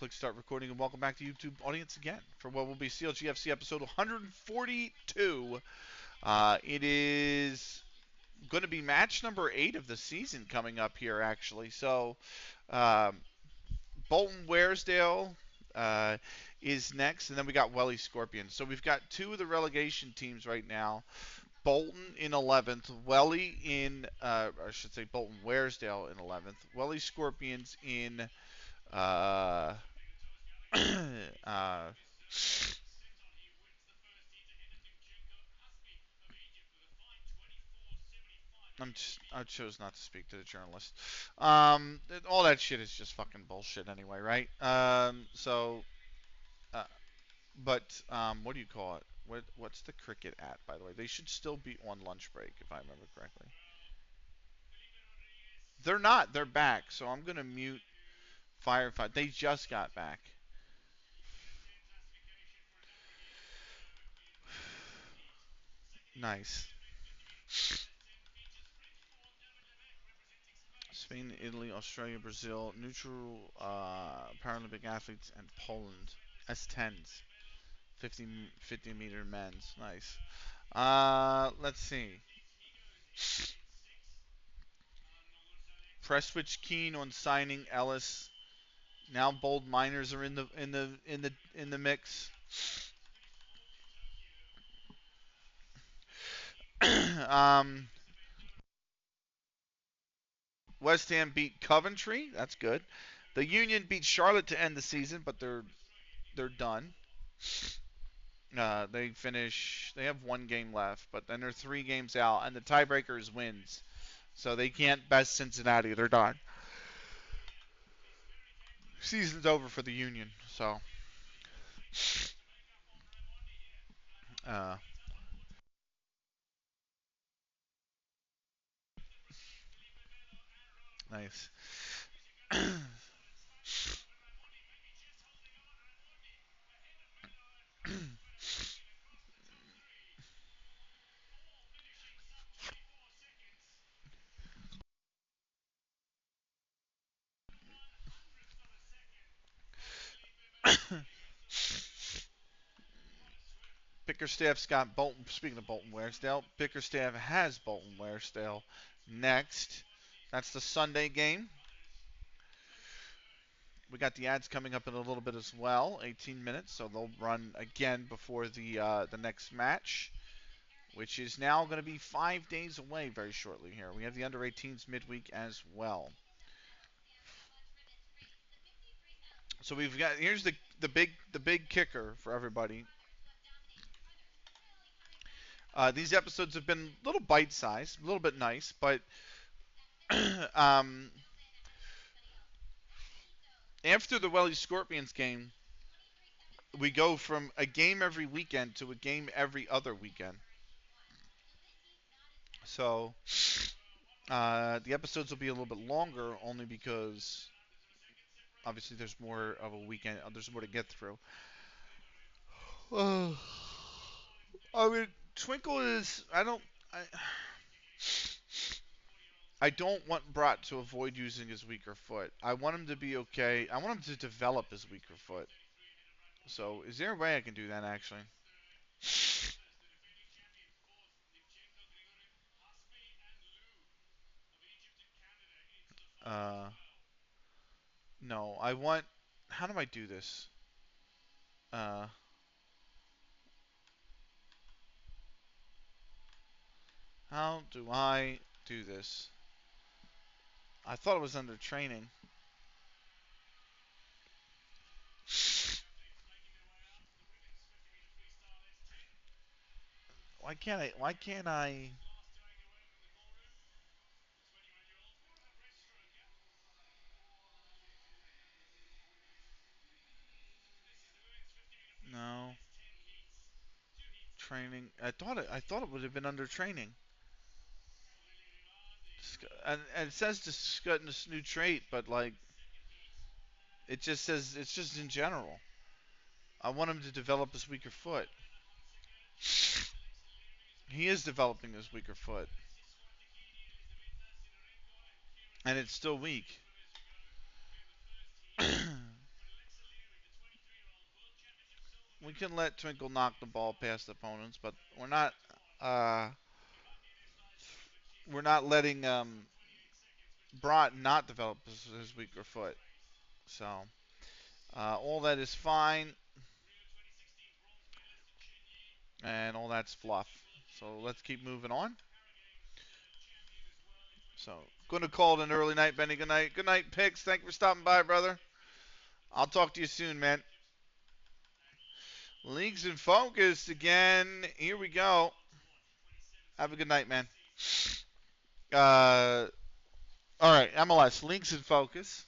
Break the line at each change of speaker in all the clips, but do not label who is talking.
Click start recording and welcome back to YouTube audience again for what will be CLG FC episode 142. It is going to be match number 8 of the season coming up here, actually. So, um, Bolton Waresdale is next, and then we got Welly Scorpions. So we've got two of the relegation teams right now. Bolton in 11th, Welly in, I should say Bolton Waresdale in 11th, Welly Scorpions in uh, uh, I chose not to speak to the journalist. All that shit is just fucking bullshit anyway, right? Uh, what do you call it? What's the cricket at, by the way? They should still be on lunch break, if I remember correctly. They're not. They're back. So I'm gonna mute Firefight. They just got back. Nice. Spain, Italy, Australia, Brazil, neutral Paralympic athletes, and Poland. S10s. 50 meter men's. Nice. Let's see. Prestwich keen on signing Ellis. Now Bold Miners are in the mix. um, West Ham beat Coventry. That's good. The Union beat Charlotte to end the season, but they're done. They finish. They have one game left, but then they're 3 games out, and the tiebreaker is wins, so they can't best Cincinnati. They're done. Season's over for the Union. So, uh, nice. Bickerstaff's got Bolton. Speaking of Bolton Waresdale, Bickerstaff has Bolton Waresdale next. That's the Sunday game. We got the ads coming up in a little bit as well, 18 minutes, so they'll run again before the next match, which is now going to be 5 days away very shortly here. We have the under 18s midweek as well. So we've got here's the big kicker for everybody. These episodes have been a little bite-sized, a little bit nice, but um, after the Welly Scorpions game, we go from a game every weekend to a game every other weekend. So the episodes will be a little bit longer, only because obviously there's more of a weekend. There's more to get through. Uh, I mean, Twinkle is. I don't want Brat to avoid using his weaker foot. I want him to be okay. I want him to develop his weaker foot. So, is there a way I can do that actually? Uh, no, I want. How do I do this? Uh, how do I do this? I thought it was under training. Why can't I? Why can't I? No training. I thought it would have been under training. And it says discussing this new trait, but like it just says it's just in general. I want him to develop his weaker foot. He is developing his weaker foot, and it's still weak. We can let Twinkle knock the ball past opponents, but uh, we're not letting Brought not develop his weaker foot. So all that is fine, and all that's fluff. So let's keep moving on. So going to call it an early night, Benny. Good night. Good night, Picks. Thank you for stopping by, brother. I'll talk to you soon, man. Leagues in focus again. Here we go. Have a good night, man. Uh, all right, MLS. Leagues in focus.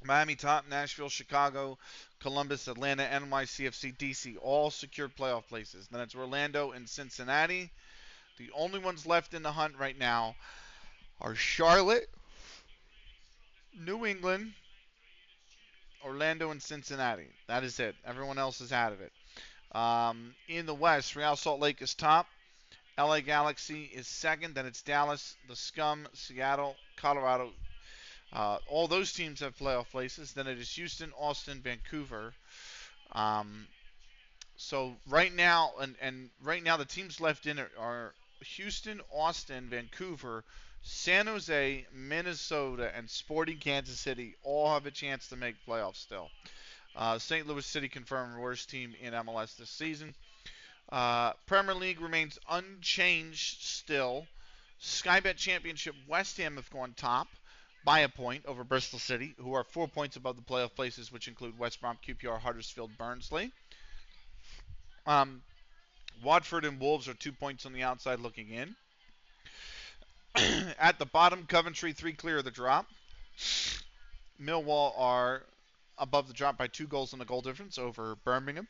Miami top, Nashville, Chicago, Columbus, Atlanta, NYCFC, DC, all secured playoff places. Then it's Orlando and Cincinnati. The only ones left in the hunt right now are Charlotte, New England, Orlando, and Cincinnati. That is it. Everyone else is out of it. In the West, Real Salt Lake is top. LA Galaxy is second. Then it's Dallas, the Scum, Seattle, Colorado. All those teams have playoff places. Then it is Houston, Austin, Vancouver. Um, so right now, and right now the teams left in it are Houston, Austin, Vancouver, San Jose, Minnesota, and Sporting Kansas City all have a chance to make playoffs still. St. Louis City confirmed worst team in MLS this season. Premier League remains unchanged still. Skybet Championship, West Ham have gone top by a point over Bristol City, who are 4 points above the playoff places, which include West Brom, QPR, Huddersfield, Barnsley. Watford and Wolves are 2 points on the outside looking in. At the bottom, Coventry 3 clear of the drop. Millwall are above the drop by 2 goals and a goal difference over Birmingham.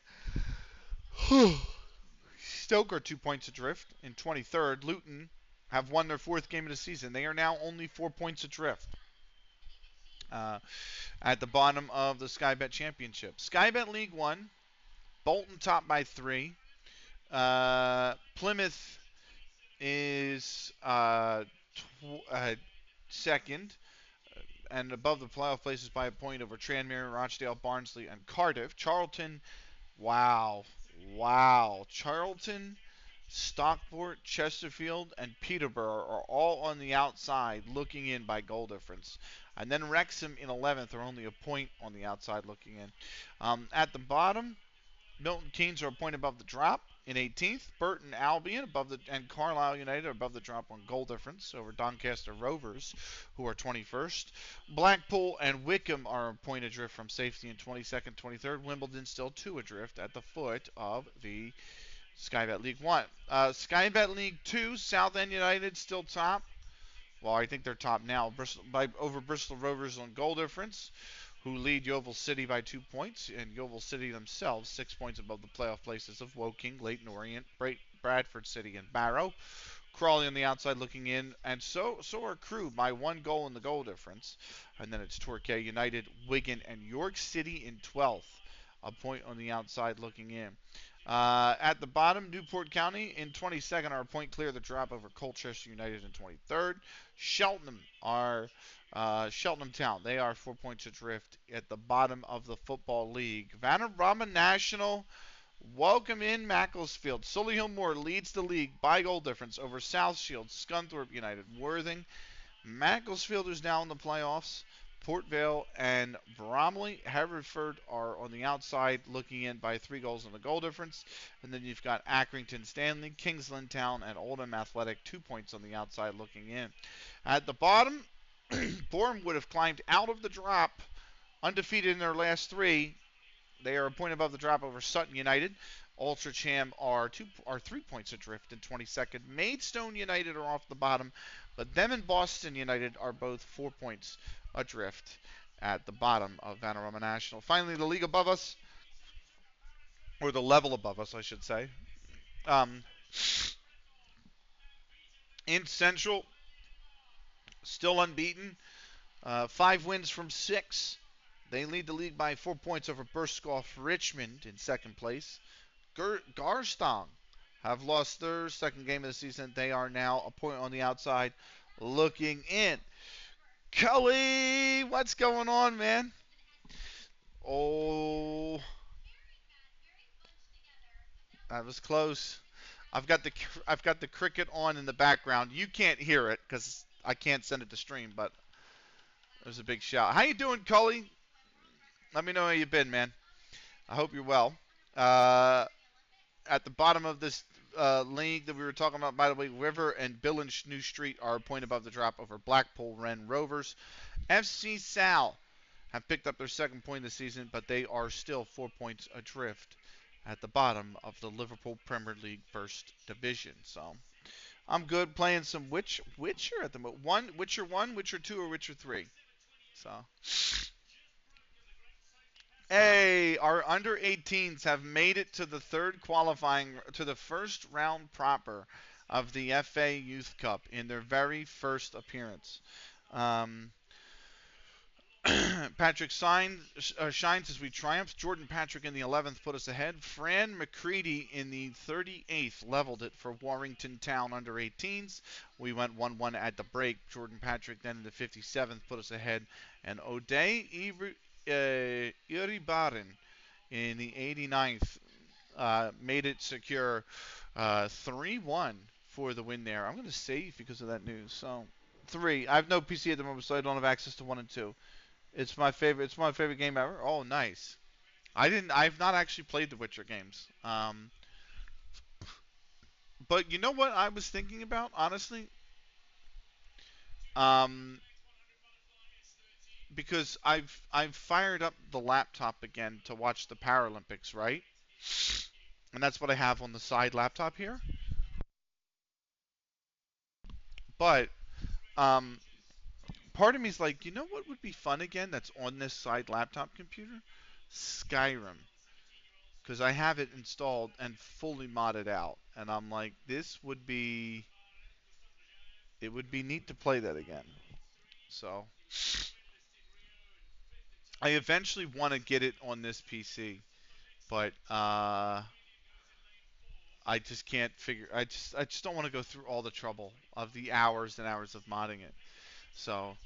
Stoke are 2 points adrift in 23rd. Luton have won their 4th game of the season. They are now only 4 points adrift. At the bottom of the Skybet Championship. Skybet League 1, Bolton top by 3. Plymouth is second and above the playoff places by a point over Tranmere, Rochdale, Barnsley, and Cardiff. Charlton, wow. Charlton, Stockport, Chesterfield, and Peterborough are all on the outside looking in by goal difference. And then Wrexham in 11th are only a point on the outside looking in. At the bottom, Milton Keynes are a point above the drop in 18th. Burton Albion and Carlisle United are above the drop on goal difference over Doncaster Rovers, who are 21st. Blackpool and Wickham are a point adrift from safety in 22nd, 23rd. Wimbledon still 2 adrift at the foot of the Skybet League 1. Skybet League 2, Southend United still top. Well, I think they're top now over Bristol Rovers on goal difference, who lead Yeovil City by 2 points, and Yeovil City themselves 6 points above the playoff places of Woking, Leyton Orient, Bradford City, and Barrow. Crawley on the outside looking in, and so are Crewe by 1 goal in the goal difference. And then it's Torquay United, Wigan, and York City in 12th, a point on the outside looking in. At the bottom, Newport County in 22nd are a point clear of the drop over Colchester United in 23rd. Cheltenham Town. They are 4 points adrift at the bottom of the Football League. Vanarama National, welcome in Macclesfield. Solihull Moor leads the league by goal difference over South Shields, Scunthorpe United, Worthing. Macclesfield is now in the playoffs. Port Vale and Bromley. Hereford are on the outside looking in by 3 goals in the goal difference. And then you've got Accrington Stanley, Kingsland Town, and Oldham Athletic, 2 points on the outside looking in. At the bottom, Bournemouth would have climbed out of the drop, undefeated in their last 3. They are a point above the drop over Sutton United. Altrincham are 3 points adrift in 22nd. Maidstone United are off the bottom, but them and Boston United are both 4 points adrift at the bottom of Vanarama National. Finally, the league above us, or the level above us, I should say. In Central, still unbeaten. 5 wins from 6. They lead the league by 4 points over Burskoff Richmond in second place. Garstang have lost their second game of the season. They are now a point on the outside looking in. Kelly, what's going on, man? Oh, That was close. I've got the cricket on in the background. You can't hear it because I can't send it to stream, but there's a big shout. How you doing, Cully? Let me know how you've been, man. I hope you're well. Uh, at the bottom of this league that we were talking about, by the way, River and Bill and New Street are a point above the drop over Blackpool Wren Rovers. FC Sal have picked up their second point of the season, but they are still 4 points adrift at the bottom of the Liverpool Premier League First Division. So I'm good playing some Witcher at the moment. Witcher 1, Witcher 2, or Witcher 3. So hey, our under 18s have made it to the third qualifying to the first round proper of the FA Youth Cup in their very first appearance. Um, Patrick shines as we triumph. Jordan Patrick in the 11th put us ahead. Fran McCready in the 38th leveled it for Warrington Town under 18s. We went 1-1 at the break. Jordan Patrick then in the 57th put us ahead. And O'Day Iribarin in the 89th made it secure 3-1 for the win there. I'm going to save because of that news. So 3. I have no PC at the moment, so I don't have access to 1 and 2. It's my favorite. It's my favorite game ever. Oh, nice. I've not actually played the Witcher games. But you know what I was thinking about, honestly. Um, because I've fired up the laptop again to watch the Paralympics, right? And that's what I have on the side laptop here. But part of me is like, you know what would be fun again? That's on this side laptop computer, Skyrim. Because I have it installed and fully modded out, and I'm like, it would be neat to play that again. So I eventually want to get it on this PC, but I just can't figure. I just don't want to go through all the trouble of the hours and hours of modding it. So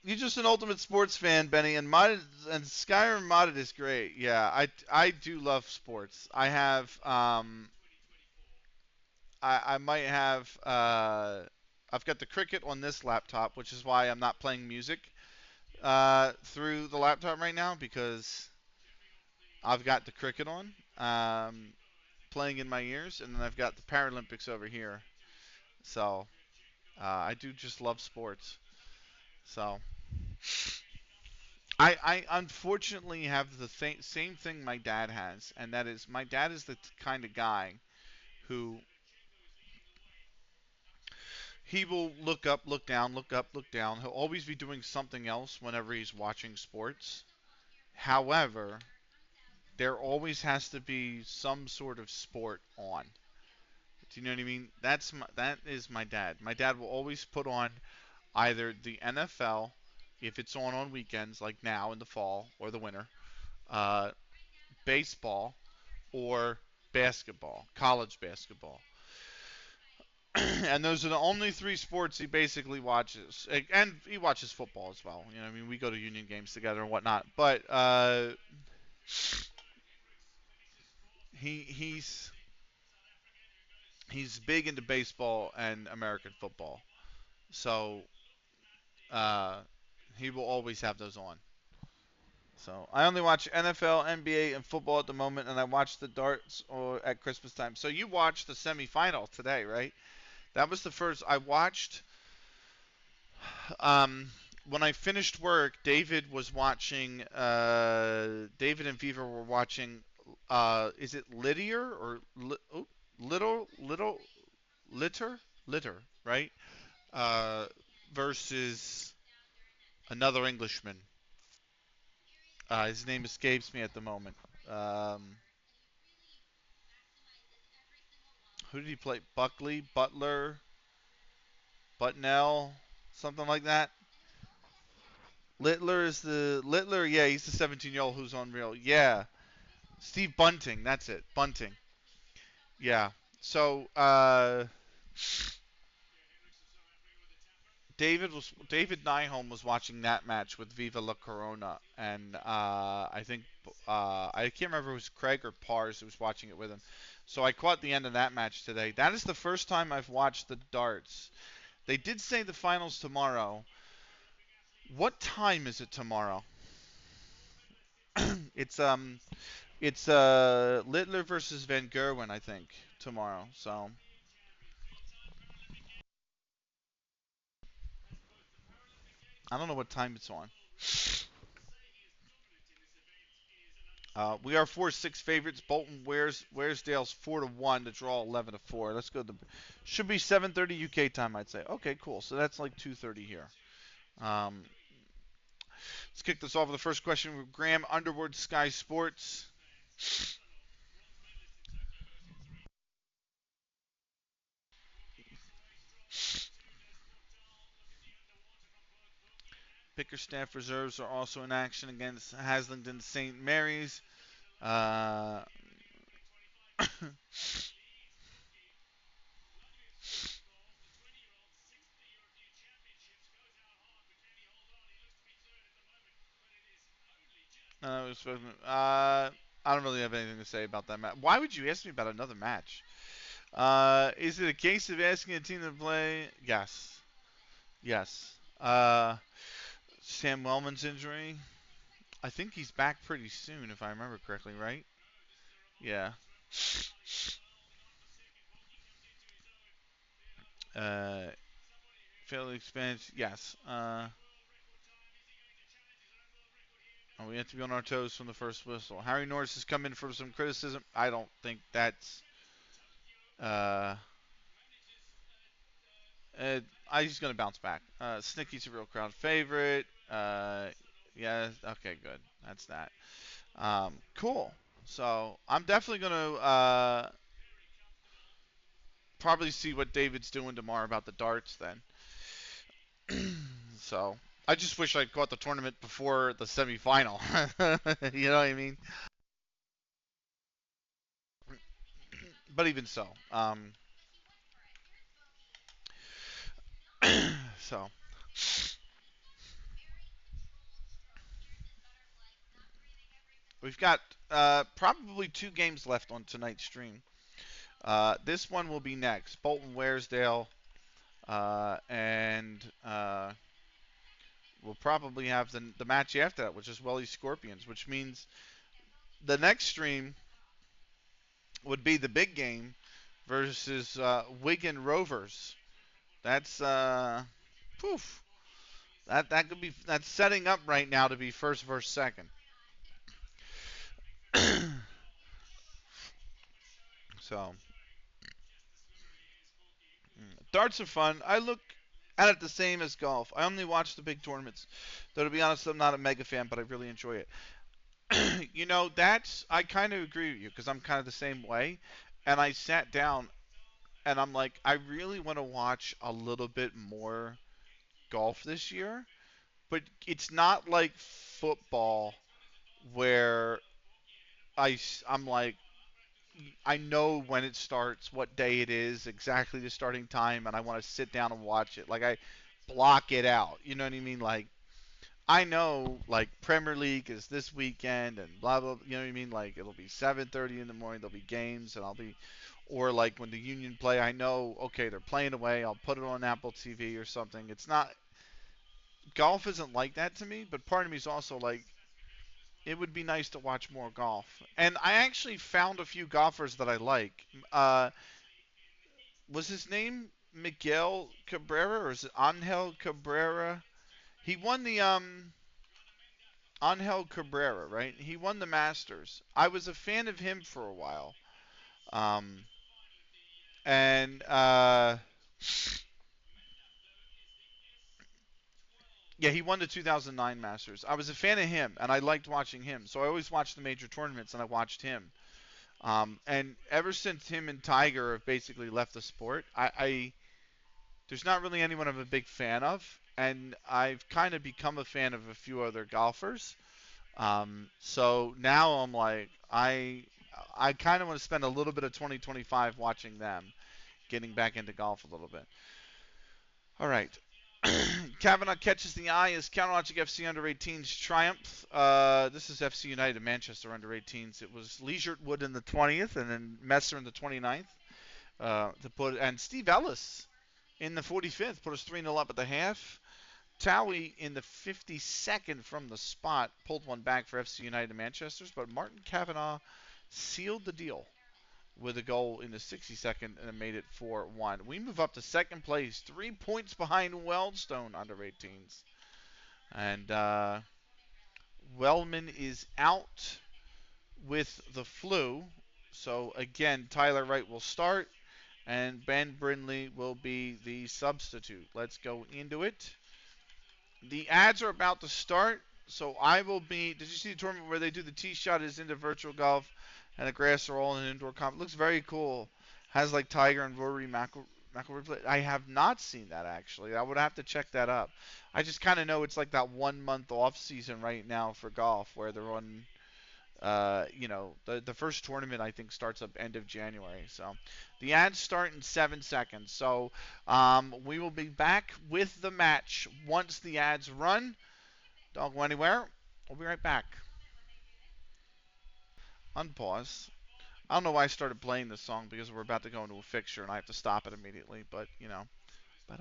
you're just an ultimate sports fan, Benny, and modded and Skyrim modded is great. Yeah, I do love sports. I have I might have I've got the Cricket on this laptop, which is why I'm not playing music through the laptop right now because I've got the Cricket on playing in my ears, and then I've got the Paralympics over here. So I do just love sports. So I unfortunately have the same thing my dad has, and that is my dad is the kind of guy who he will look up, look down, look up, look down. He'll always be doing something else whenever he's watching sports. However, there always has to be some sort of sport on. Do you know what I mean? That is my dad. My dad will always put on either the NFL if it's on weekends like now in the fall or the winter, uh, baseball or basketball, college basketball. And those are the only 3 sports he basically watches. And he watches football as well. You know, I mean, we go to Union games together and whatnot. But he he's big into baseball and American football. So uh, he will always have those on. So I only watch NFL, NBA, and football at the moment, and I watch the darts or at Christmas time. So you watched the semifinal today, right? That was the first I watched. Um, when I finished work, David was watching. David and Viva were watching. Is it Lydier or little litter, right? Uh, versus another Englishman. His name escapes me at the moment. Um, who did he play? Buckley, Butler, Butnell, something like that. Littler. Yeah, he's the 17-year-old who's unreal. Yeah, Steve Bunting. That's it. Bunting. Yeah. So David Nyholm was watching that match with Viva La Corona, and I think I can't remember if it was Craig or Pars who was watching it with him. So I caught the end of that match today. That is the first time I've watched the darts. They did say the finals tomorrow. What time is it tomorrow? it's Littler versus Van Gerwen, I think, tomorrow. So I don't know what time it's on. We are 4-6 favorites. Bolton Waresdale's 4-1 to draw 11-4. Let's go. Should be 7:30 UK time, I'd say. Okay, cool. So that's like 2:30 here. Um, let's kick this off with the first question with Graham Underwood, Sky Sports. Bickerstaff reserves are also in action against Haslington St. Mary's. Uh, I don't really have anything to say about that match. Why would you ask me about another match? Is it a case of asking a team to play? Yes. Yes. Sam Wellman's injury. I think he's back pretty soon, if I remember correctly, right? Yeah. Uh, fairly expensive. Yes. We have to be on our toes from the first whistle. Harry Norris has come in for some criticism. I don't think that's. Uh, uh, he's going to bounce back. Snicky's a real crowd favorite. Yeah. Okay. Good. That's that. Cool. So I'm definitely going to probably see what David's doing tomorrow about the darts then. So I just wish I'd caught the tournament before the semifinal. You know what I mean? But even so, so we've got probably two games left on tonight's stream. This one will be next. Bolton Waresdale, and we'll probably have the match after that, which is Welly Scorpions, which means the next stream would be the big game versus Wigan Rovers. That's poof. That could be that's setting up right now to be first versus second. So darts are fun. I look at it the same as golf. I only watch the big tournaments. Though to be honest, I'm not a mega fan, but I really enjoy it. That's I kind of agree with you because I'm kind of the same way. And I sat down and I'm like, I really want to watch a little bit more golf this year, but it's not like football where I'm like I know when it starts, what day it is, exactly the starting time, and I want to sit down and watch it. Like I block it out. You know what I mean? Like I know like Premier League is this weekend and blah blah. You know what I mean? Like it'll be 7:30 in the morning. There'll be games and I'll be, or like when the Union play, I know okay they're playing away. I'll put it on Apple TV or something. It's not golf isn't like that to me, but part of me is also like it would be nice to watch more golf. And I actually found a few golfers that I like. Was his name Miguel Cabrera or is it Angel Cabrera? He won the Angel Cabrera, right? He won the Masters. I was a fan of him for a while. Um, and yeah, he won the 2009 Masters. I was a fan of him, and I liked watching him. So I always watched the major tournaments, and I watched him. And ever since him and Tiger have basically left the sport, I there's not really anyone I'm a big fan of, and I've kind of become a fan of a few other golfers. So now I'm like, I kind of want to spend a little bit of 2025 watching them, getting back into golf a little bit. All right. Kavanaugh catches the eye as Counterlogic FC under 18s triumph. This is FC United Manchester under 18s. It was Leisure Wood in the 20th and then Messer in the 29th. And Steve Ellis in the 45th put us 3-0 up at the half. Towie in the 52nd from the spot pulled one back for FC United Manchester's, but Martin Kavanaugh sealed the deal with a goal in the 62nd and made it 4-1. We move up to second place, 3 points behind Weldstone under 18s. And Wellman is out with the flu. So again, Tyler Wright will start and Ben Brindley will be the substitute. Let's go into it. The ads are about to start, so I will be. Did you see the tournament where they do the tee shot is into virtual golf and the grass are all in an indoor comp? It looks very cool. Has like Tiger and Rory McIlroy play. I have not seen that actually. I would have to check that up. I just kind of know it's like that 1 month off season right now for golf where they're on. The first tournament I think starts up end of January. So the ads start in 7 seconds. So we will be back with the match once the ads run. Don't go anywhere. We'll be right back. Unpause. I don't know why I started playing this song because we're about to go into a fixture and I have to stop it immediately. But but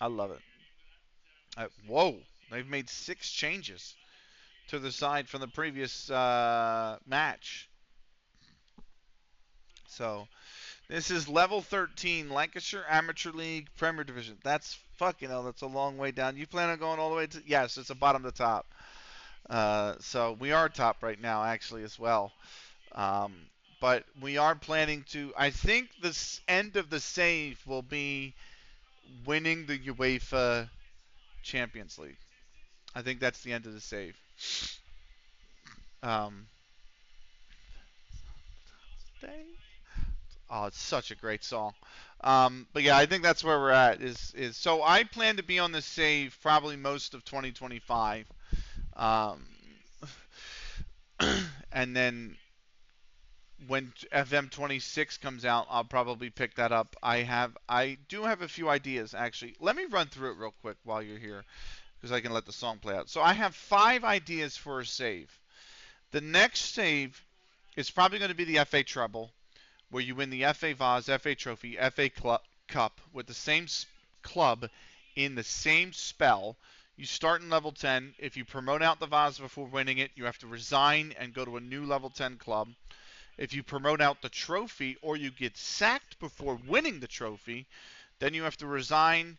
I love it. Whoa, they've made 6 changes to the side from the previous match. So this is level 13, Lancashire Amateur League Premier Division. That's fucking hell. That's a long way down. You plan on going all the way to? Yes, it's a bottom to top. So we are top right now, actually, as well. But we are planning to. I think the end of the save will be winning the UEFA Champions League. I think that's the end of the save. Um, Oh, it's such a great song. But yeah, I think that's where we're at. Is so I plan to be on this save probably most of 2025, um, and then when FM26 comes out, I'll probably pick that up. I do have a few ideas actually. Let me run through it real quick while you're here, because I can let the song play out. So I have 5 ideas for a save. The next save is probably going to be the FA Treble, where you win the FA Vase, FA Trophy, FA Cup with the same club in the same spell. You start in level 10. If you promote out the Vase before winning it, you have to resign and go to a new level 10 club. If you promote out the trophy or you get sacked before winning the trophy, then you have to resign,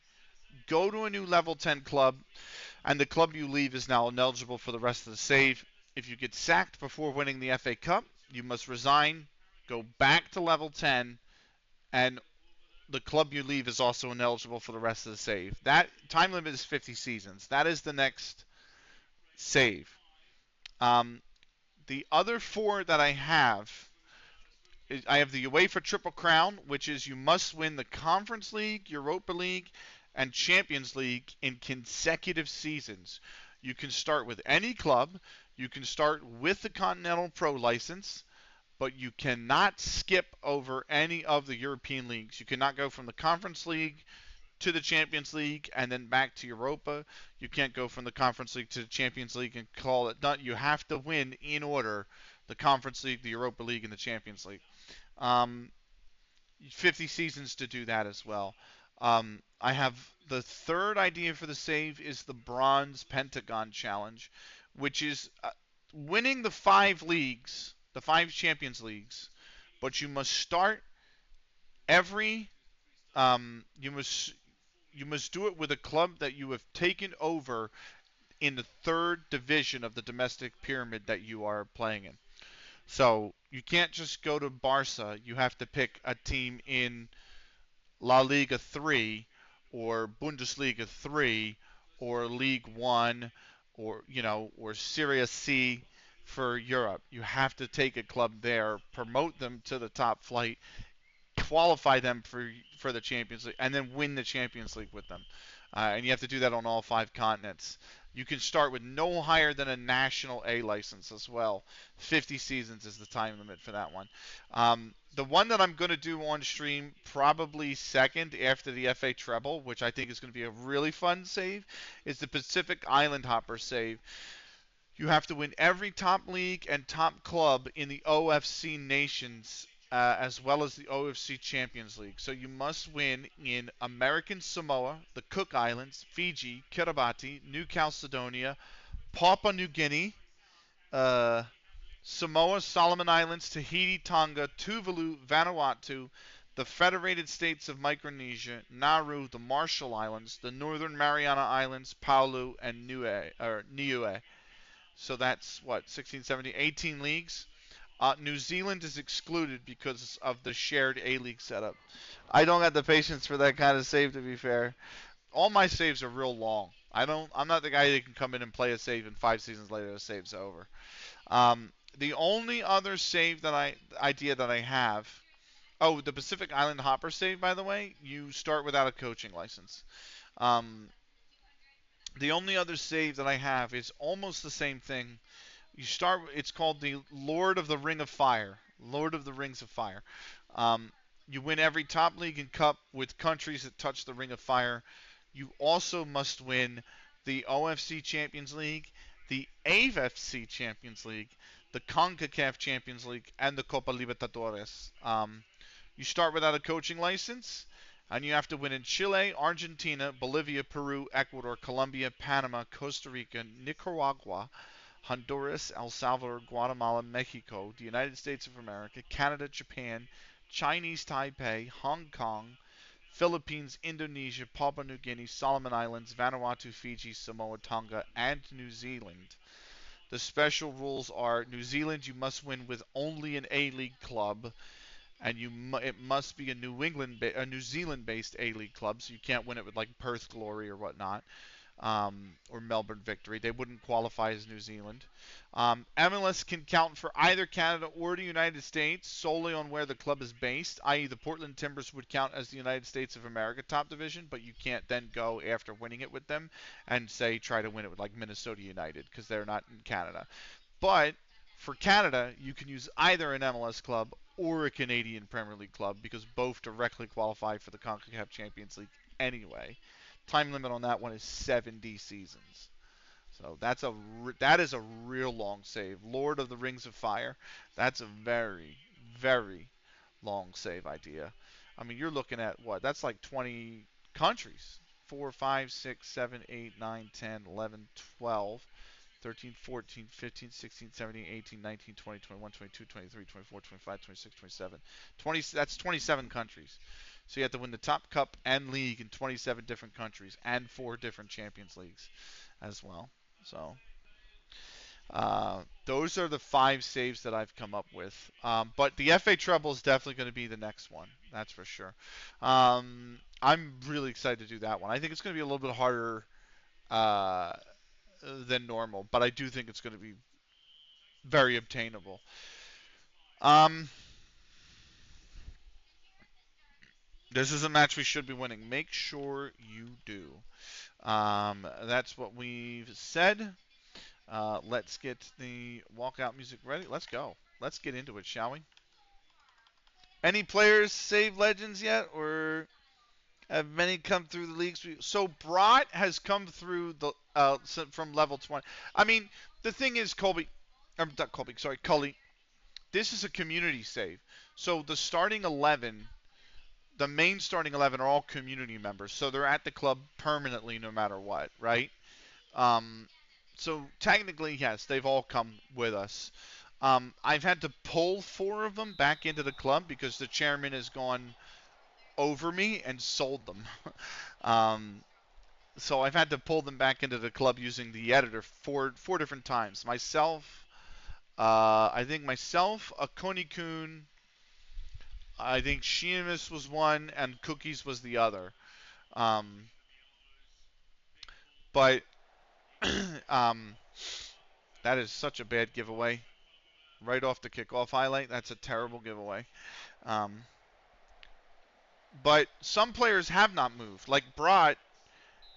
go to a new level 10 club, and the club you leave is now ineligible for the rest of the save. If you get sacked before winning the FA Cup, you must resign, go back to level 10, and the club you leave is also ineligible for the rest of the save. That time limit is 50 seasons. That is the next save. The other 4 that I have the UEFA Triple Crown, which is you must win the Conference League, Europa League, and Champions League in consecutive seasons. You can start with any club. You can start with the Continental Pro license, but you cannot skip over any of the European leagues. You cannot go from the Conference League to the Champions League and then back to Europa. You can't go from the Conference League to the Champions League and call it done. You have to win in order the Conference League, the Europa League, and the Champions League. 50 seasons to do that as well. I have the third idea for the save is the Bronze Pentagon Challenge, which is winning the 5 leagues, the 5 Champions Leagues, but you must start every you must do it with a club that you have taken over in the 3rd division of the domestic pyramid that you are playing in. So you can't just go to Barca. You have to pick a team in La Liga 3 or Bundesliga 3 or League 1 or Serie C for Europe. You have to take a club there, promote them to the top flight, qualify them for the Champions League, and then win the Champions League with them. And you have to do that on all 5 continents. You can start with no higher than a national A license as well. 50 seasons is the time limit for that one. The one that I'm going to do on stream probably second after the FA treble, which I think is going to be a really fun save, is the Pacific Island Hopper save. You have to win every top league and top club in the OFC nations, as well as the OFC Champions League. So you must win in American Samoa, the Cook Islands, Fiji, Kiribati, New Caledonia, Papua New Guinea, uh, Samoa, Solomon Islands, Tahiti, Tonga, Tuvalu, Vanuatu, the Federated States of Micronesia, Nauru, the Marshall Islands, the Northern Mariana Islands, Palau, and Niue. So that's what, 16, 17, 18 leagues. New Zealand is excluded because of the shared A-League setup. I don't have the patience for that kind of save, to be fair. All my saves are real long. I'm not the guy that can come in and play a save and 5 seasons later the save's over. The only other save idea that I have. Oh, the Pacific Island Hopper save, by the way, you start without a coaching license. Um, the only other save that I have is almost the same thing. You start. It's called the Lord of the Ring of Fire. Lord of the Rings of Fire. Um, you win every top league and cup with countries that touch the Ring of Fire. You also must win the OFC Champions League, the AFC Champions League, the CONCACAF Champions League, and the Copa Libertadores. You start without a coaching license, and you have to win in Chile, Argentina, Bolivia, Peru, Ecuador, Colombia, Panama, Costa Rica, Nicaragua, Honduras, El Salvador, Guatemala, Mexico, the United States of America, Canada, Japan, Chinese Taipei, Hong Kong, Philippines, Indonesia, Papua New Guinea, Solomon Islands, Vanuatu, Fiji, Samoa, Tonga, and New Zealand. The special rules are New Zealand, you must win with only an A-League club, and it must be a New Zealand-based A-League club, so you can't win it with like Perth Glory or whatnot. Or Melbourne Victory. They wouldn't qualify as New Zealand. MLS can count for either Canada or the United States solely on where the club is based, i.e. the Portland Timbers would count as the United States of America top division, but you can't then go after winning it with them and say try to win it with like Minnesota United because they're not in Canada. But for Canada, you can use either an MLS club or a Canadian Premier League club because both directly qualify for the CONCACAF Champions League anyway. Time limit on that one is 70 seasons. So that is a real long save. Lord of the Rings of Fire. That's a very, very long save idea. I mean, you're looking at what? That's like 20 countries. 4, 5, 6, 7, 8, 9, 10, 11, 12, 13, 14, 15, 16, 17, 18, 19, 20, 21, 22, 23, 24, 25, 26, 27. 20, that's 27 countries. So you have to win the top cup and league in 27 different countries and 4 different Champions Leagues as well. So those are the 5 saves that I've come up with. But the FA Treble is definitely going to be the next one. That's for sure. I'm really excited to do that one. I think it's going to be a little bit harder than normal, but I do think it's going to be very obtainable. This is a match we should be winning. Make sure you do. That's what we've said. Let's get the walkout music ready. Let's go. Let's get into it, shall we? Any players save legends yet, or have many come through the leagues? So Brot has come through the from level 20. I mean, the thing is, Cully. This is a community save. So the starting 11, the main starting 11 are all community members. So they're at the club permanently no matter what, right? So technically, yes, they've all come with us. I've had to pull 4 of them back into the club because the chairman has gone over me and sold them. So I've had to pull them back into the club using the editor 4 different times. I think myself, Akoni-kun, I think Sheamus was one, and Cookies was the other. But that is such a bad giveaway. Right off the kickoff highlight, that's a terrible giveaway. But some players have not moved. Like Brot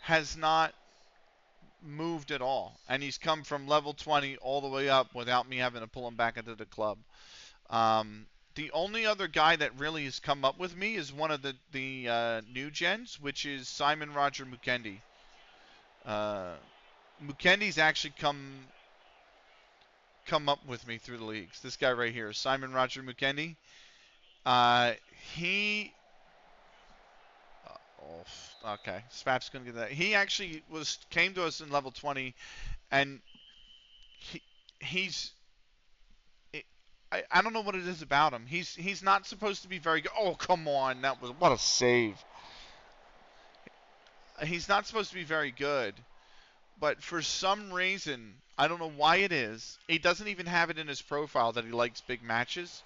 has not moved at all, and he's come from level 20 all the way up without me having to pull him back into the club. The only other guy that really has come up with me is one of the new gens, which is Simon Roger Mukendi. Uh, Mukendi's actually come up with me through the leagues. This guy right here, Simon Roger Mukendi. Uh, he. Okay, Spap's gonna get that. He actually came to us in level 20, and he he's. I don't know what it is about him. He's not supposed to be very good. Oh, come on, that was what a save. He's not supposed to be very good, but for some reason, I don't know why it is. He doesn't even have it in his profile that he likes big matches.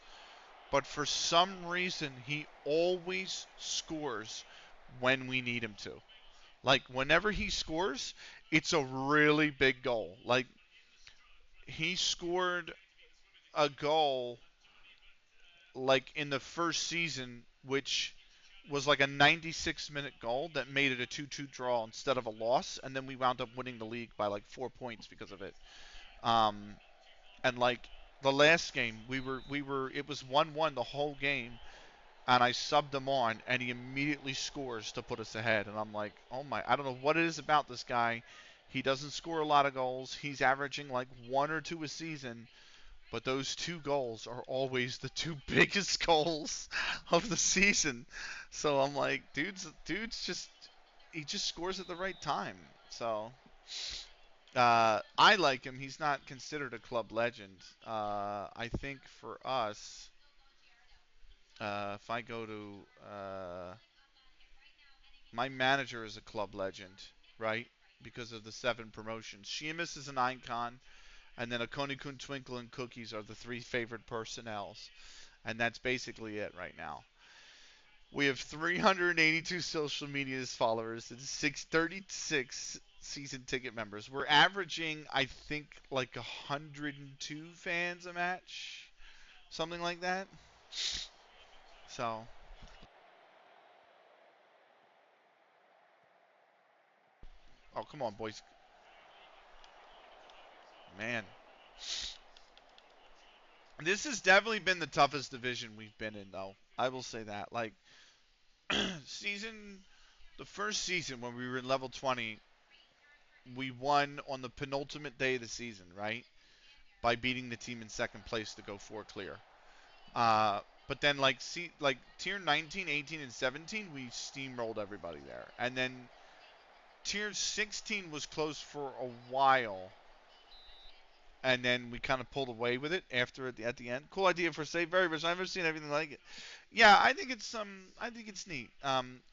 But for some reason, he always scores when we need him to. Like, whenever he scores, it's a really big goal. Like, he scored a goal, like, in the first season, which was like a 96-minute goal that made it a 2-2 draw instead of a loss, and then we wound up winning the league by, like, 4 points because of it. Um, and, like, the last game, it was 1-1 the whole game, and I subbed him on, and he immediately scores to put us ahead. And I'm like, oh my, I don't know what it is about this guy. He doesn't score a lot of goals. He's averaging like 1 or 2 a season, but those 2 goals are always the 2 biggest goals of the season. So I'm like, dude's just he just scores at the right time. So I like him. He's not considered a club legend. I think for us, if I go to my manager is a club legend, right? Because of the 7 promotions. Sheamus is an icon, and then Akoni Kun, Twinkle, and Cookies are the 3 favorite personnels. And that's basically it right now. We have 382 social media followers and 636 season ticket members. We're averaging, I think, like 102 fans a match, something like that. So, oh, come on, boys. Man, this has definitely been the toughest division we've been in, though. I will say that. Like, season, the first season when we were in level 20, we won on the penultimate day of the season, right? By beating the team in second place to go 4 clear. But then, like tier 19, 18, and 17, we steamrolled everybody there. And then tier 16 was close for a while. And then we kind of pulled away with it at the end. Cool idea for save very much. I've never seen anything like it. Yeah, I think it's neat.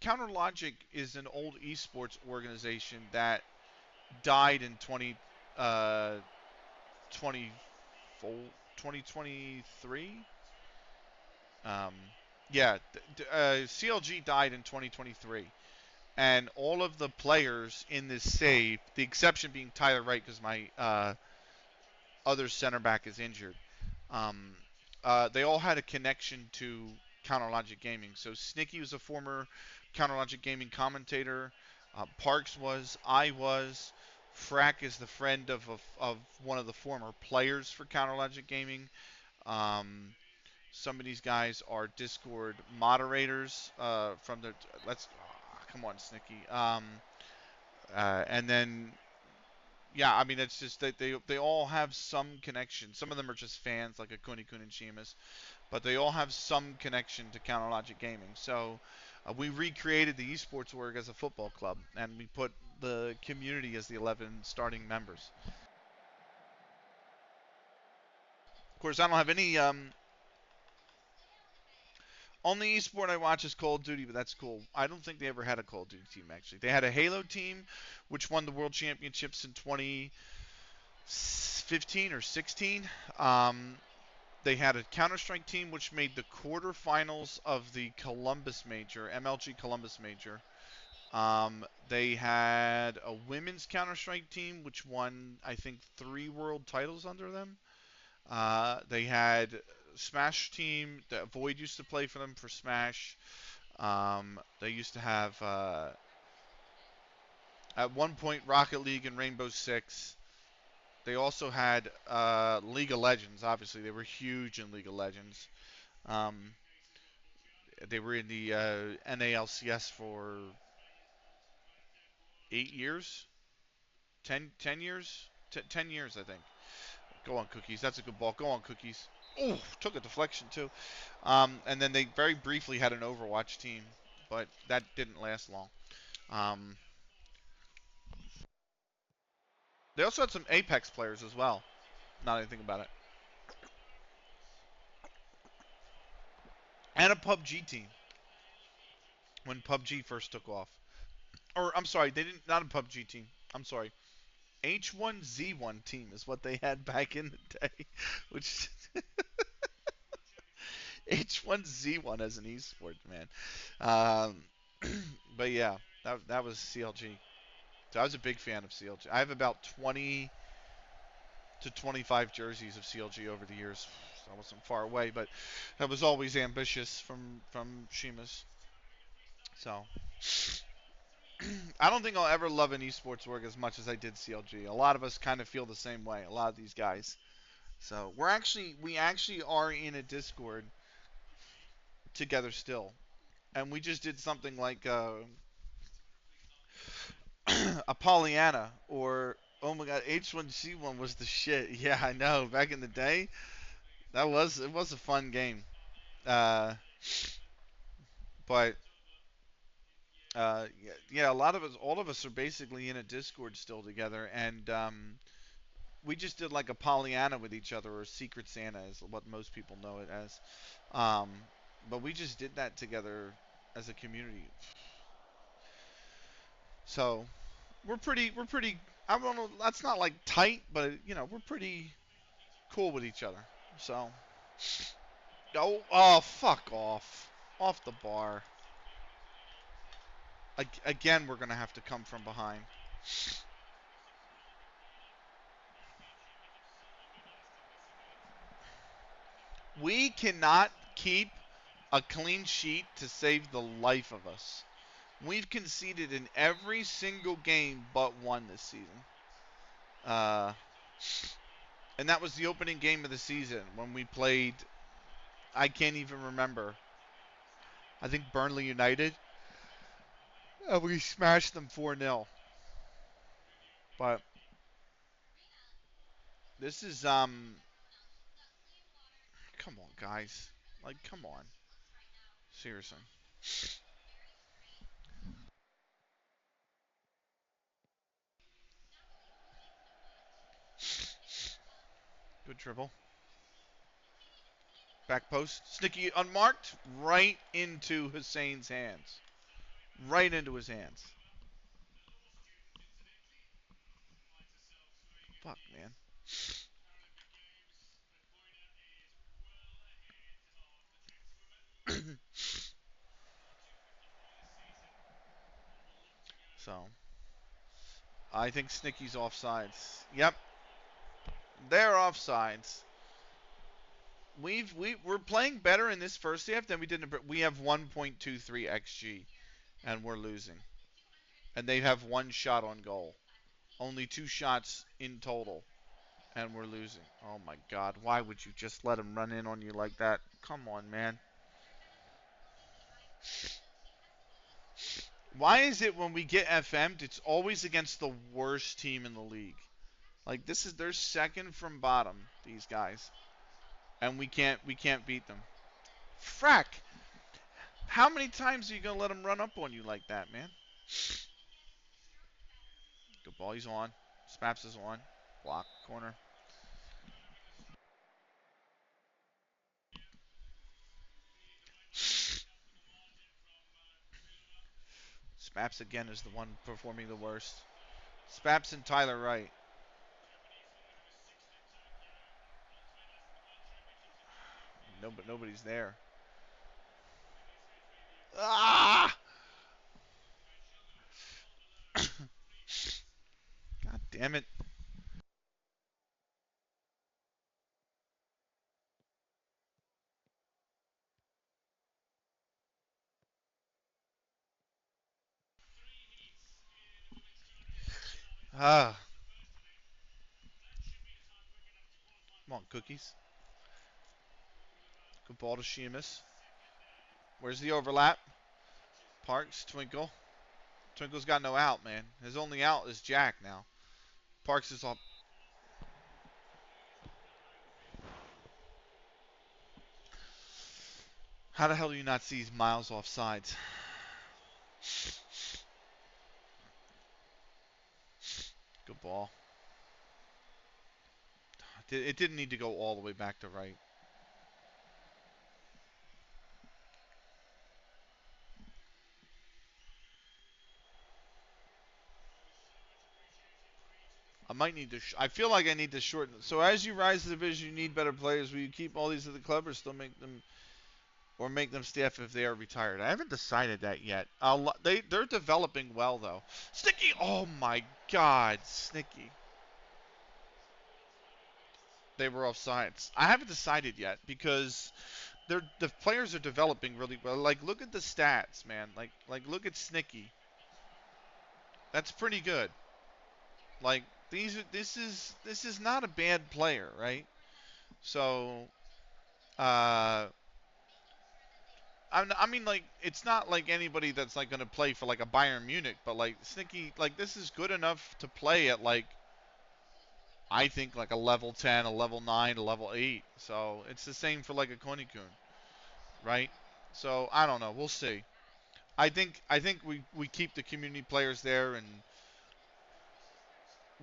Counter Logic is an old esports organization that died in 2023. Um, yeah, CLG died in 2023, and all of the players in this save, the exception being Tyler Wright because my other center back is injured. Um, they all had a connection to Counter Logic Gaming. So Snicky was a former Counter Logic Gaming commentator. Parks was. I was. Frack is the friend of one of the former players for Counter Logic Gaming. Um, some of these guys are Discord moderators from the. Come on, Snicky. And then yeah, I mean it's just that they all have some connection. Some of them are just fans like Akuni Kun and Sheamus, but they all have some connection to Counter Logic Gaming. So we recreated the esports org as a football club, and we put the community as the 11 starting members. Of course, I don't have any. Only esport I watch is Call of Duty, but that's cool. I don't think they ever had a Call of Duty team actually. They had a Halo team, which won the World Championships in 2015 or 16. They had a Counter-Strike team which made the quarterfinals of the Columbus Major, MLG Columbus Major. They had a women's Counter-Strike team which won, I think, 3 world titles under them. They had Smash team that Void used to play for them for Smash. They used to have at one point Rocket League and Rainbow Six. They also had League of Legends. Obviously, they were huge in League of Legends. Um, they were in the NALCS for 8 years, 10 years, 10 years, I think. Go on, Cookies. That's a good ball. Go on, Cookies. Oh, took a deflection too. And then they very briefly had an Overwatch team, but that didn't last long. Um, they also had some Apex players as well. Not anything about it. And a PUBG team when PUBG first took off. Or I'm sorry, they didn't. Not a PUBG team. I'm sorry. H1Z1 team is what they had back in the day, which H1Z1 as an esport, man. Um, but yeah, that was CLG. So I was a big fan of CLG. I have about 20 to 25 jerseys of CLG over the years. So I wasn't far away, but I was always ambitious from Shima's. So I don't think I'll ever love an esports org as much as I did CLG. A lot of us kind of feel the same way. A lot of these guys. So we actually are in a Discord together still, and we just did something like a Pollyanna or oh my god, H1C1 was the shit. Yeah, I know. Back in the day, it was a fun game. Uh, but yeah, yeah, a lot of us, all of us are basically in a Discord still together, and we just did like a Pollyanna with each other, or Secret Santa is what most people know it as. Um, but we just did that together as a community. So we're pretty. I don't know. That's not like tight, but we're pretty cool with each other. So, oh, fuck off the bar. Again, we're gonna have to come from behind. We cannot keep a clean sheet to save the life of us. We've conceded in every single game but one this season. Uh, and that was the opening game of the season when we played. I can't even remember. I think Burnley United. We smashed them 4-0. But this is come on, guys. Like, come on. Seriously. Good dribble. Back post. Snicky unmarked. Right into Hussein's hands. Right into his hands. Fuck, man. So, I think Snicky's offsides. Yep, they're offsides. We're playing better in this first half than we did we have 1.23 xg and we're losing. And they have one shot on goal. Only two shots in total and we're losing. Oh my god, why would you just let him run in on you like that? Come on, man. Why is it when we get FM'd, it's always against the worst team in the league? Like this is their second from bottom, these guys. And we can't beat them. Frack! How many times are you gonna let him run up on you like that, man? Good ball, he's on. Spaps is on. Block, corner. Spaps again is the one performing the worst. Spaps and Tyler Wright. No, but nobody's there. Ah! God damn it. Ah. Come on, Cookies. Good ball to Sheamus. Where's the overlap? Parks, Twinkle. Twinkle's got no out, man. His only out is Jack now. Parks is off. How the hell do you not see Miles off sides? Good ball. It didn't need to go all the way back to right. I might need to. I feel like I need to shorten. So as you rise to the division, you need better players. Will you keep all these at the club, or still make them, or make them staff if they are retired? I haven't decided that yet. They're developing well though. Snicky. Oh my God, Snicky. They were offsides. I haven't decided yet because the players are developing really well. Like look at the stats, man. Like look at Snicky. That's pretty good. Like this is not a bad player, right? So I mean, like, it's not like anybody that's like gonna play for like a Bayern Munich, but like Snicky, like this is good enough to play at like I think like a level 10, a level 9, a level 8. So it's the same for like a Konikun, right? So I don't know. We'll see. I think we keep the community players there and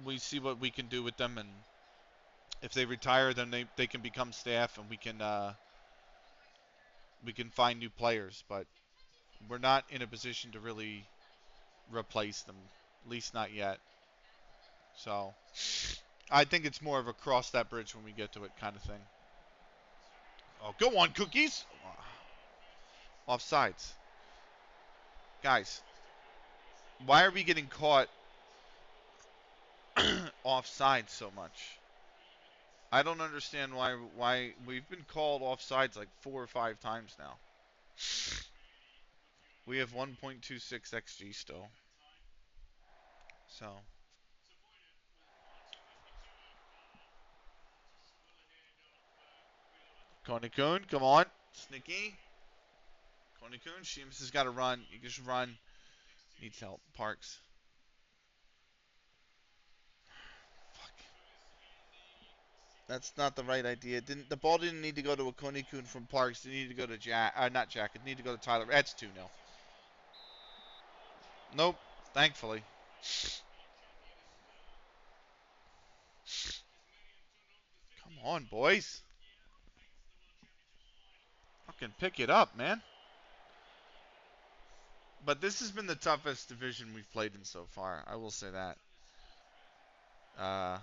we see what we can do with them, and if they retire, then they can become staff and we can find new players, but we're not in a position to really replace them, at least not yet. So I think it's more of a cross that bridge when we get to it kind of thing. Oh, go on, Cookies! Offsides. Guys, why are we getting caught offsides so much? I don't understand why we've been called offsides like 4 or 5 times now. We have 1.26 XG still. So Konikoon, come on. Snicky. Konikoon, Sheamus has got to run. You just run. Needs help. Parks. Fuck. That's not the right idea. The ball didn't need to go to a Konikoon from Parks. It needed to go to Jack. Not Jack. It needed to go to Tyler. That's 2-0. Nope. Thankfully. Come on, boys. Fucking pick it up, man. But this has been the toughest division we've played in so far. I will say that. Uh,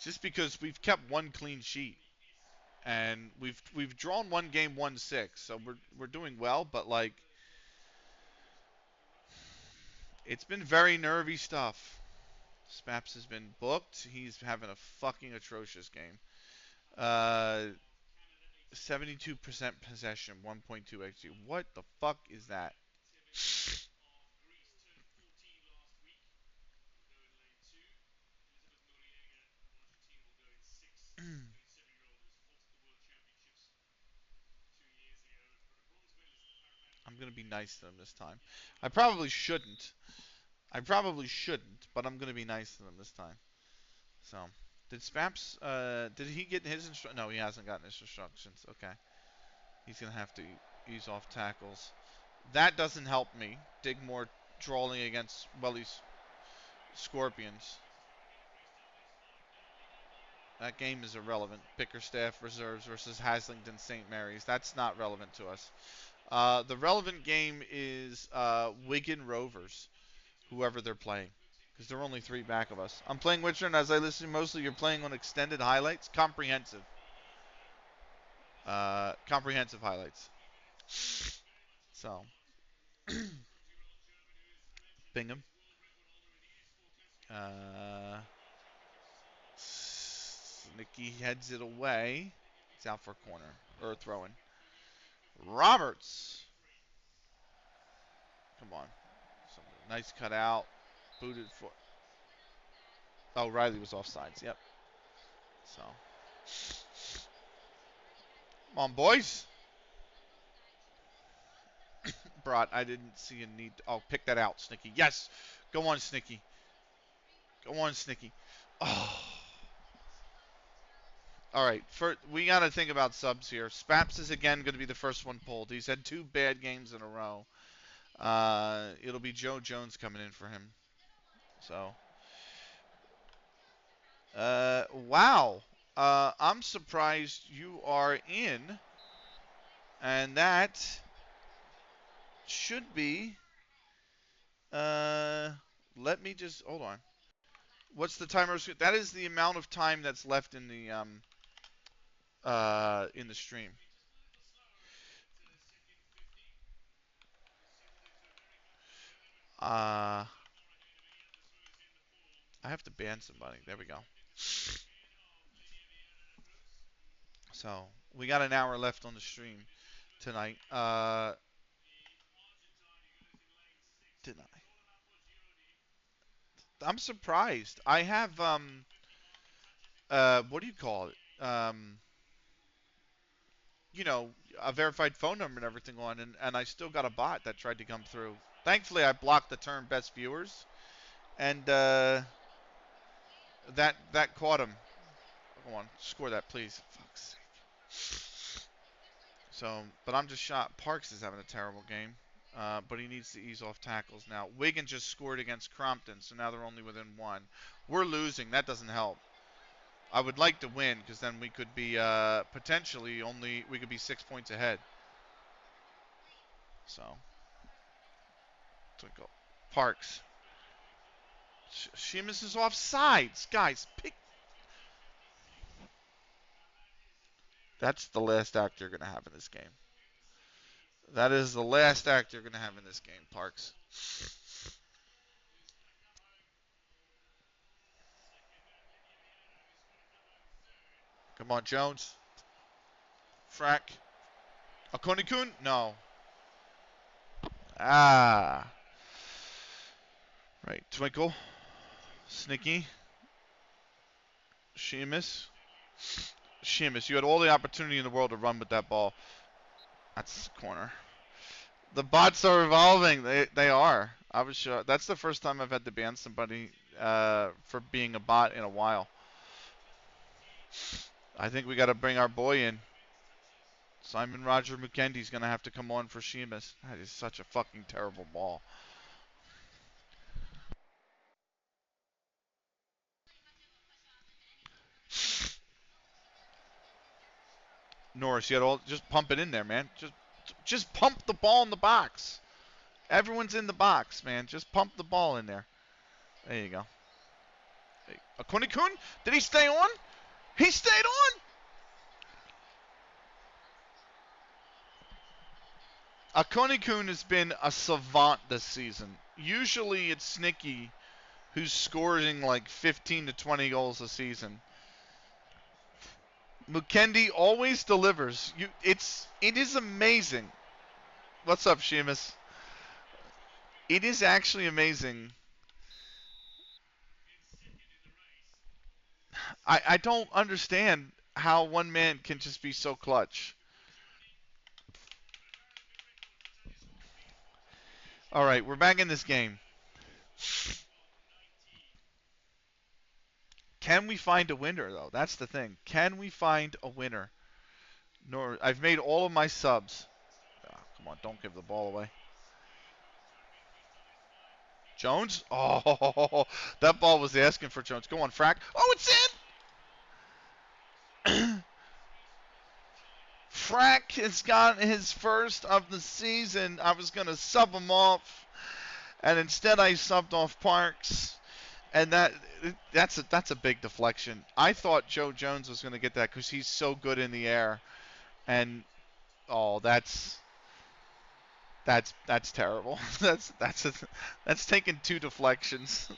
just because we've kept one clean sheet, and we've drawn one game 1-6, so we're doing well. But like, it's been very nervy stuff. Spaps has been booked. He's having a fucking atrocious game. 72% possession, 1.2 XG. What the fuck is that? I'm gonna be nice to them this time. I probably shouldn't. But I'm gonna be nice to them this time. So, did Spaps? Did he get his instructions? No, he hasn't gotten his instructions. Okay, he's gonna have to ease off tackles. That doesn't help me. Digmore drawing against Welly's Scorpions. That game is irrelevant. Bickerstaff Reserves versus Haslington St. Mary's. That's not relevant to us. The relevant game is Wigan Rovers, whoever they're playing, because they're only 3 back of us. I'm playing Witcher, and as I listen mostly, you're playing on extended highlights. Comprehensive. Comprehensive highlights. So, Bingham. Uh, Nicky heads it away. It's out for a corner. Or throwing. Roberts. Come on. Nice cut out. Booted for. Oh, Riley was offsides. Yep. So. Come on, boys. Brought. I didn't see a need. Oh, pick that out, Snicky. Yes. Go on, Snicky. Go on, Snicky. Oh. All right. We got to think about subs here. Spaps is again going to be the first one pulled. He's had 2 bad games in a row. It'll be Joe Jones coming in for him. So. Wow. I'm surprised you are in. And that should be. Let me just hold on. What's the timer? That is the amount of time that's left in the stream. I have to ban somebody. There we go. So we got an hour left on the stream tonight. Didn't I? I'm surprised. I have what do you call it? You know, a verified phone number and everything on, and I still got a bot that tried to come through. Thankfully, I blocked the term best viewers, and that caught him. Come on, score that, please. Fuck's sake. So, but I'm just shocked. Parks is having a terrible game, but he needs to ease off tackles now. Wigan just scored against Crompton, so now they're only within 1. We're losing. That doesn't help. I would like to win because then we could be potentially we could be 6 points ahead. So, Twinkle. Parks. Sheamus is off sides. Guys, pick. That's the last act you're going to have in this game. That is the last act you're going to have in this game, Parks. Come on, Jones. Frack. Akoni-kun? No. Ah. Right. Twinkle. Snicky. Sheamus. Sheamus, you had all the opportunity in the world to run with that ball. That's corner. The bots are evolving. They are. I was sure. That's the first time I've had to ban somebody for being a bot in a while. I think we got to bring our boy in. Simon Roger Mukendi's going to have to come on for Sheamus. That is such a fucking terrible ball. Norris, you had all. Just pump it in there, man. Just pump the ball in the box. Everyone's in the box, man. Just pump the ball in there. There you go. Hey, Akoni-kun? Did he stay on? He stayed on! Akoni-kun has been a savant this season. Usually it's Snicky who's scoring like 15 to 20 goals a season. Mukendi always delivers. It is amazing. What's up, Sheamus? It is actually amazing. I don't understand how one man can just be so clutch. All right, we're back in this game. Can we find a winner, though? That's the thing. Can we find a winner? I've made all of my subs. Oh, come on, don't give the ball away. Jones? Oh, that ball was asking for Jones. Go on, Frack. Oh, it's in! Frack has got his first of the season. I was going to sub him off, and instead I subbed off Parks. And that's a big deflection. I thought Joe Jones was going to get that because he's so good in the air. And, oh, that's terrible. that's taken 2 deflections.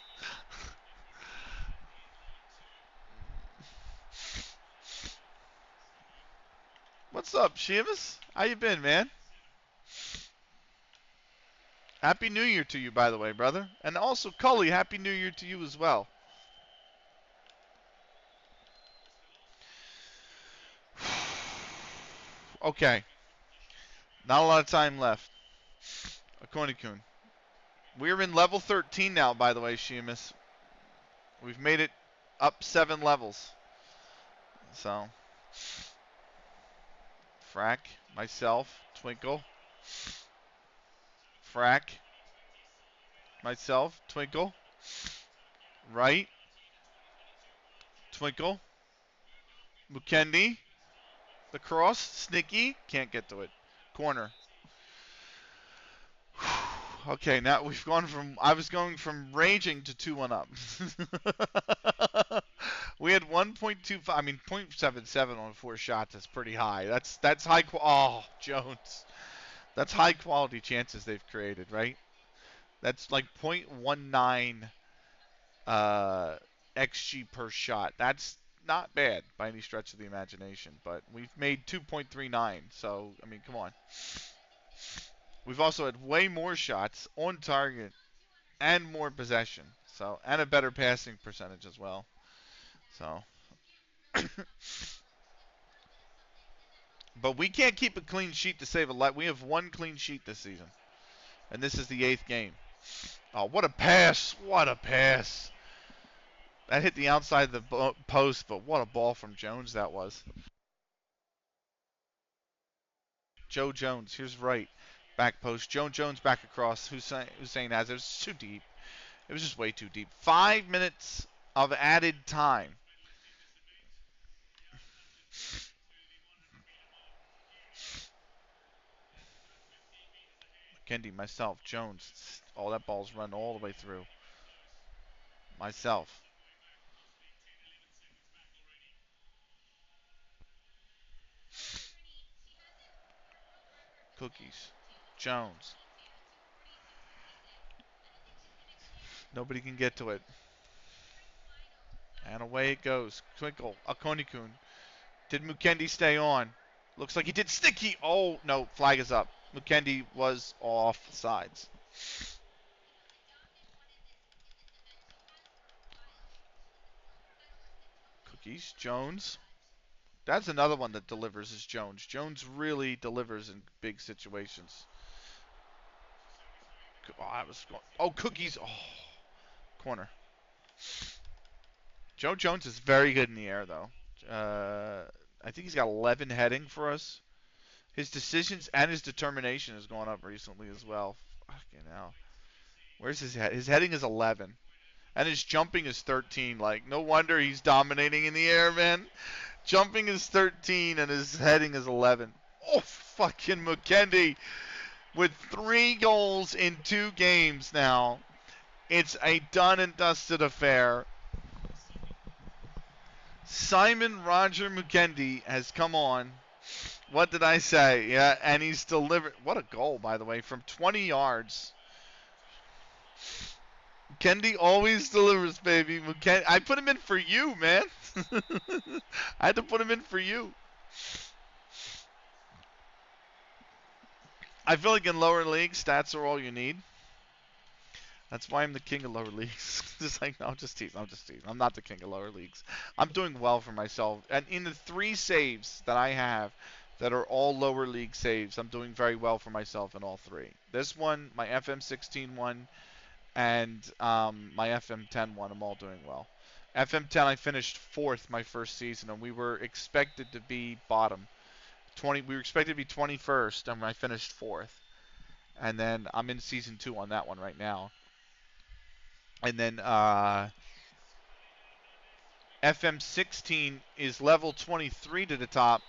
What's up, Sheamus? How you been, man? Happy New Year to you, by the way, brother. And also, Cully, Happy New Year to you as well. Okay. Not a lot of time left. Akonikun. We're in level 13 now, by the way, Sheamus. We've made it up 7 levels. So, Frack, myself, Twinkle. Frack, myself, Twinkle. Right, Twinkle. Mukendi, the cross, Snicky, can't get to it. Corner. Okay, now we've gone from, I was going from raging to 2-1 up. We had 1.25, I mean 0.77 on 4 shots. That's pretty high. That's high oh, Jones. That's high quality chances they've created, right? That's like 0.19 xG per shot. That's not bad by any stretch of the imagination, but we've made 2.39. So, I mean, come on. We've also had way more shots on target and more possession. So, and a better passing percentage as well. So, but we can't keep a clean sheet to save a life. We have 1 clean sheet this season, and this is the 8th game. Oh, what a pass! What a pass! That hit the outside of the post, but what a ball from Jones that was. Joe Jones, here's right. Back post. Joe Jones back across. Hussein has it. It was too deep. It was just way too deep. 5 minutes of added time. Kendi, myself, Jones. Oh, that ball's run all the way through. Myself. Cookies. Jones. Nobody can get to it. And away it goes. Twinkle. Akonikun. Did Mukendi stay on? Looks like he did. Sticky. Oh, no. Flag is up. Mukendi was off sides. Cookies. Jones. That's another one that delivers is Jones. Jones really delivers in big situations. Oh, I was going. Oh, Cookies. Oh, corner. Joe Jones is very good in the air, though. I think he's got 11 heading for us. His decisions and his determination has gone up recently as well. Fucking hell. Where's his head? His heading is 11. And his jumping is 13. Like, no wonder he's dominating in the air, man. Jumping is 13 and his heading is 11. Oh, fucking McKendy with 3 goals in 2 games now. It's a done and dusted affair. Simon Roger McKendy has come on. What did I say? Yeah, and he's delivered. What a goal, by the way, from 20 yards. Kendi always delivers, baby. I put him in for you, man. I had to put him in for you. I feel like in lower leagues, stats are all you need. That's why I'm the king of lower leagues. Just like, no, I'm just teasing. I'm not the king of lower leagues. I'm doing well for myself. And in the 3 saves that I have that are all lower league saves, I'm doing very well for myself in all 3. This one, my FM16 one, and my FM10 one, I'm all doing well. FM10, I finished 4th my first season, and we were expected to be bottom. We were expected to be 21st, and I finished 4th. And then I'm in season 2 on that one right now. And then FM16 is level 23 to the top,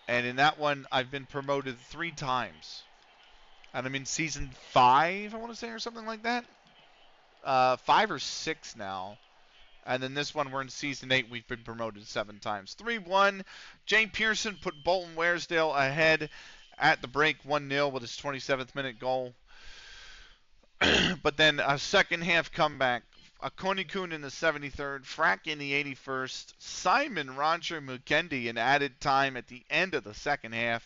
and in that one I've been promoted 3 times. And I'm in season 5, I want to say, or something like that. 5 or 6 now. And then this one, we're in season 8. We've been promoted 7 times. 3-1. Jane Pearson put Bolton Waresdale ahead at the break 1-0 with his 27th minute goal. But then a second half comeback. Akonikun in the 73rd. Frack in the 81st. Simon Roger Mukendi in added time at the end of the second half.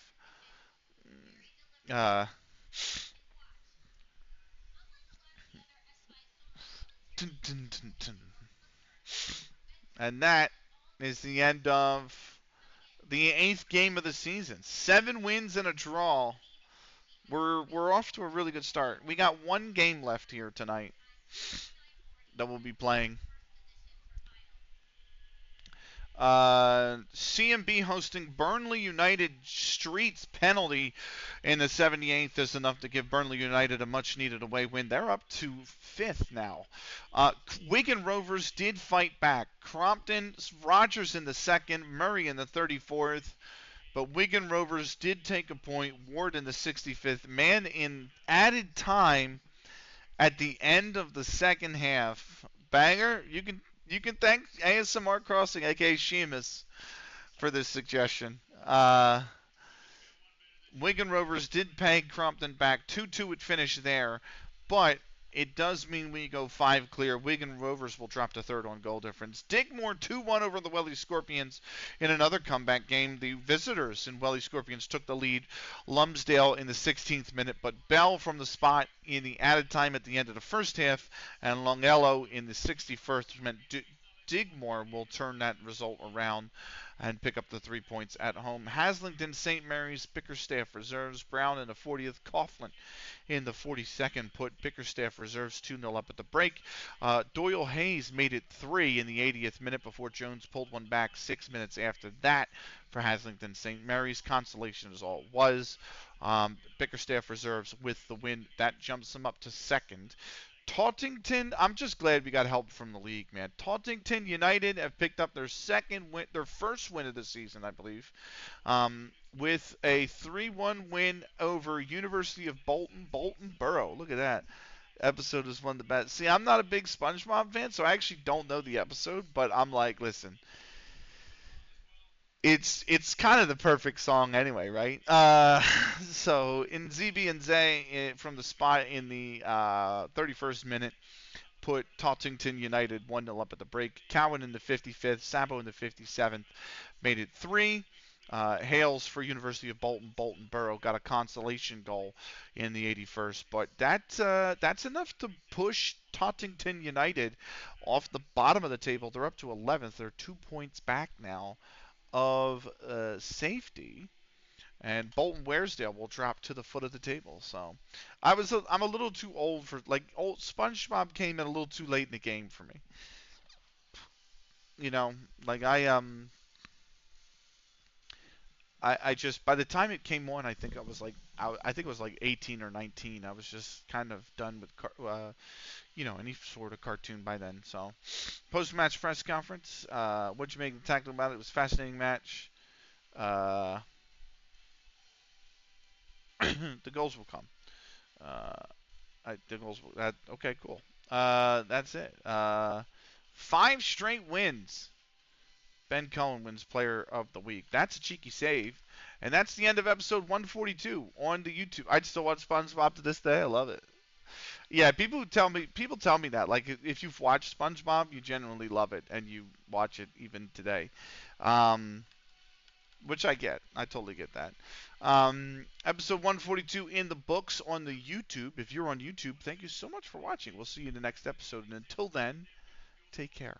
And that is the end of The 8th game of the season. 7 wins and a draw. We're off to a really good start. We got one game left here tonight that we'll be playing. CMB hosting Burnley United. Streets penalty in the 78th is enough to give Burnley United a much-needed away win. They're up to 5th now. Wigan Rovers did fight back. Crompton, Rogers in the 2nd, Murray in the 34th. But Wigan Rovers did take a point. Ward in the 65th. Man, in added time at the end of the second half. Banger, you can thank ASMR Crossing, aka Sheamus, for this suggestion. Wigan Rovers did pay Crompton back. 2-2 would finish there, but it does mean we go 5 clear. Wigan Rovers will drop to 3rd on goal difference. Digmore 2-1 over the Welly Scorpions in another comeback game. The visitors in Welly Scorpions took the lead. Lumsdale in the 16th minute, but Bell from the spot in the added time at the end of the first half, and Longello in the 61st meant Digmore will turn that result around and pick up the 3 points at home. Haslington, St. Mary's, Bickerstaff reserves. Brown in the 40th. Coughlin in the 42nd put Bickerstaff reserves 2-0 up at the break. Doyle Hayes made it 3 in the 80th minute before Jones pulled one back 6 minutes after that for Haslington St. Mary's. Consolation is all it was. Bickerstaff reserves with the win. That jumps them up to 2nd. Tauntington, I'm just glad we got help from the league, man. Tauntington United have picked up their first win of the season, I believe, with a 3-1 win over University of Bolton Borough. Look at that. Episode is one of the best. See, I'm not a big SpongeBob fan, so I actually don't know the episode, but I'm like, listen, it's kind of the perfect song anyway, right? So in ZB and Zay from the spot in the 31st minute put Tauntington United 1-0 up at the break. Cowan in the 55th, Sabo in the 57th made it 3. Hales for University of Bolton Borough got a consolation goal in the 81st, but that's enough to push Tauntington United off the bottom of the table. They're up to 11th. They're 2 points back now of safety, and Bolton Waresdale will drop to the foot of the table. So I'm a little too old for, like, old SpongeBob came in a little too late in the game for me. You know, like I just, by the time it came on, I think I think it was like 18 or 19. I was just kind of done with any sort of cartoon by then. So, post-match press conference. What'd you make the tackle about it? It was a fascinating match. The goals will come. The goals will. Okay, cool. That's it. 5 straight wins. Ben Cohen wins Player of the Week. That's a cheeky save. And that's the end of episode 142 on the YouTube. I still watch SpongeBob to this day. I love it. Yeah, people tell me that. Like, if you've watched SpongeBob, you genuinely love it, and you watch it even today. Which I get. I totally get that. Episode 142 in the books on the YouTube. If you're on YouTube, thank you so much for watching. We'll see you in the next episode. And until then, take care.